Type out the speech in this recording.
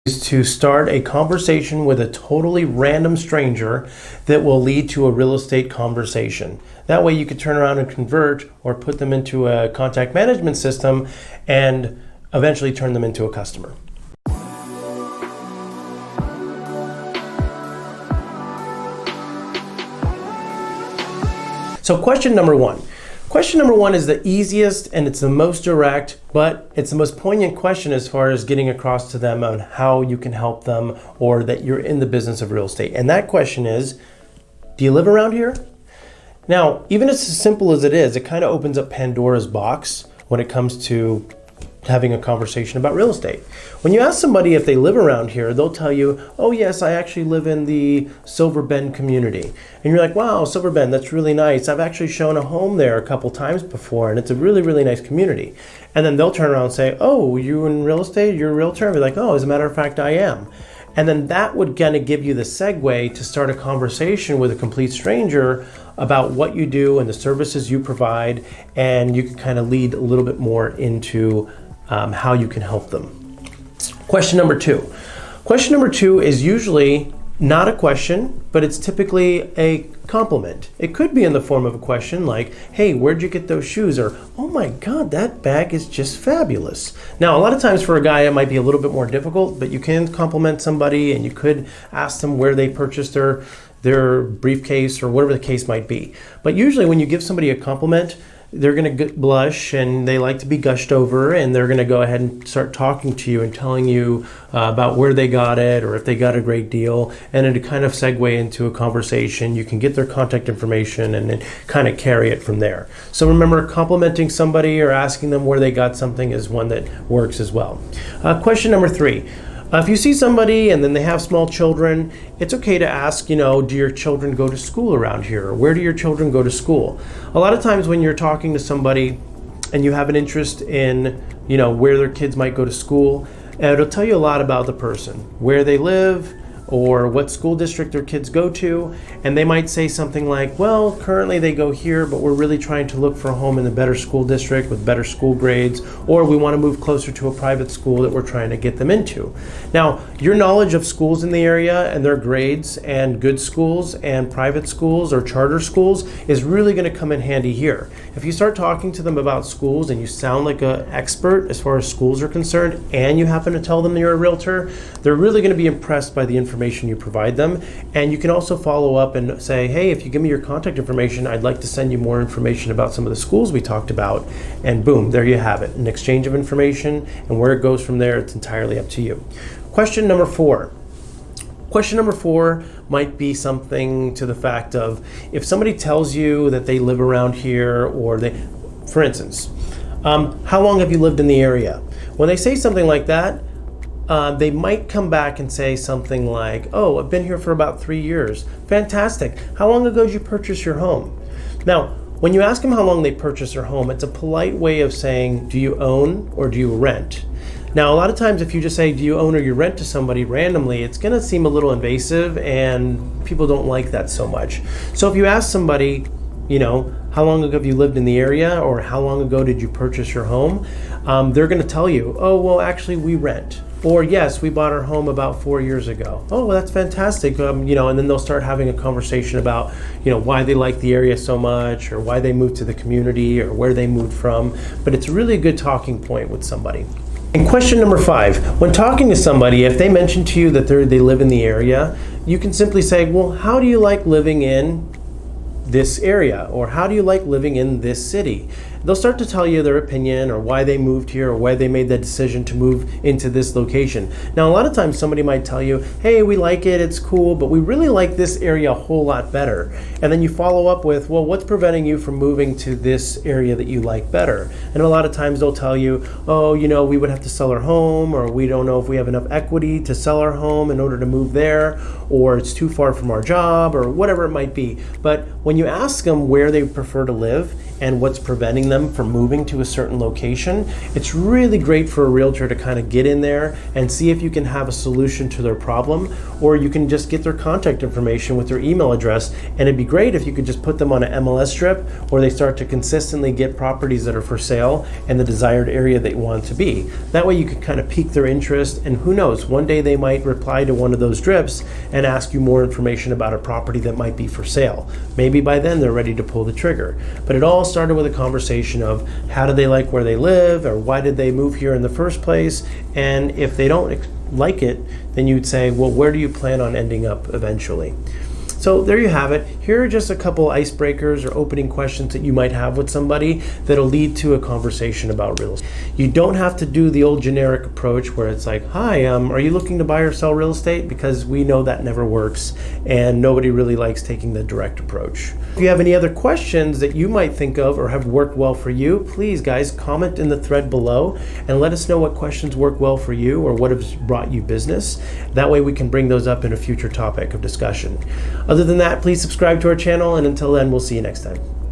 is to start a conversation with a totally random stranger that will lead to a real estate conversation. That way you could turn around and convert or put them into a contact management system and eventually turn them into a customer. So question number one. Question number one is the easiest and it's the most direct, but it's the most poignant question as far as getting across to them on how you can help them or that you're in the business of real estate. And that question is, do you live around here? Now, even as simple as it is, it kind of opens up Pandora's box when it comes to having a conversation about real estate. When you ask somebody if they live around here, they'll tell you, oh yes, I actually live in the Silver Bend community. And you're like, wow, Silver Bend, that's really nice. I've actually shown a home there a couple times before and it's a really, really nice community. And then they'll turn around and say, oh, you in real estate? You're a realtor? And be like, oh, as a matter of fact, I am. And then that would kind of give you the segue to start a conversation with a complete stranger about what you do and the services you provide. And you can kind of lead a little bit more into how you can help them. Question number two. Question number two is usually not a question, but it's typically a compliment. It could be in the form of a question like, hey, where'd you get those shoes? Or, oh my God, that bag is just fabulous. Now, a lot of times for a guy, it might be a little bit more difficult, but you can compliment somebody and you could ask them where they purchased their briefcase or whatever the case might be. But usually when you give somebody a compliment, they're going to blush and they like to be gushed over and they're going to go ahead and start talking to you and telling you about where they got it or if they got a great deal, and then to kind of segue into a conversation, you can get their contact information and then kind of carry it from there. So remember, complimenting somebody or asking them where they got something is one that works as well. Question number three. If you see somebody and then they have small children, it's okay to ask, do your children go to school around here? Or where do your children go to school? A lot of times when you're talking to somebody and you have an interest in, where their kids might go to school, it'll tell you a lot about the person, where they live, or what school district their kids go to, and they might say something like, well, currently they go here, but we're really trying to look for a home in a better school district with better school grades, or we want to move closer to a private school that we're trying to get them into. Now, your knowledge of schools in the area and their grades and good schools and private schools or charter schools is really going to come in handy here. If you start talking to them about schools and you sound like an expert as far as schools are concerned, and you happen to tell them you're a realtor, they're really going to be impressed by the information you provide them. And you can also follow up and say, hey, if you give me your contact information, I'd like to send you more information about some of the schools we talked about. And boom, there you have it, an exchange of information, and where it goes from there, it's entirely up to you. Question number four. Question number four might be something to the fact of, if somebody tells you that they live around here, or for instance, how long have you lived in the area? When they say something like that, they might come back and say something like, oh, I've been here for about 3 years. Fantastic. How long ago did you purchase your home? Now, when you ask them how long they purchased their home, it's a polite way of saying, do you own or do you rent? Now, a lot of times if you just say, do you own or you rent to somebody randomly, it's going to seem a little invasive and people don't like that so much. So if you ask somebody, how long ago have you lived in the area, or how long ago did you purchase your home? They're going to tell you, oh, well, actually we rent. Or yes, we bought our home about 4 years ago. Oh, well, that's fantastic. And then they'll start having a conversation about, why they like the area so much, or why they moved to the community, or where they moved from. But it's really a good talking point with somebody. And question number five, when talking to somebody, if they mention to you that they live in the area, you can simply say, well, how do you like living in this area? Or how do you like living in this city? They'll start to tell you their opinion or why they moved here or why they made the decision to move into this location. Now, a lot of times somebody might tell you, hey, we like it, it's cool, but we really like this area a whole lot better. And then you follow up with, well, what's preventing you from moving to this area that you like better? And a lot of times they'll tell you, oh, we would have to sell our home, or we don't know if we have enough equity to sell our home in order to move there, or it's too far from our job, or whatever it might be. But when you ask them where they prefer to live, and what's preventing them from moving to a certain location, it's really great for a realtor to kind of get in there and see if you can have a solution to their problem, or you can just get their contact information with their email address. And it'd be great if you could just put them on an MLS strip where they start to consistently get properties that are for sale in the desired area they want to be. That way you can kind of pique their interest, and who knows, one day they might reply to one of those strips and ask you more information about a property that might be for sale. Maybe by then they're ready to pull the trigger. But it all started with a conversation of how do they like where they live, or why did they move here in the first place? And if they don't like it, then you'd say, well, where do you plan on ending up eventually? So there you have it. Here are just a couple icebreakers or opening questions that you might have with somebody that'll lead to a conversation about real estate. You don't have to do the old generic approach where it's like, hi, are you looking to buy or sell real estate? Because we know that never works and nobody really likes taking the direct approach. If you have any other questions that you might think of or have worked well for you, please guys, comment in the thread below and let us know what questions work well for you or what has brought you business. That way we can bring those up in a future topic of discussion. Other than that, please subscribe to our channel, and until then, we'll see you next time.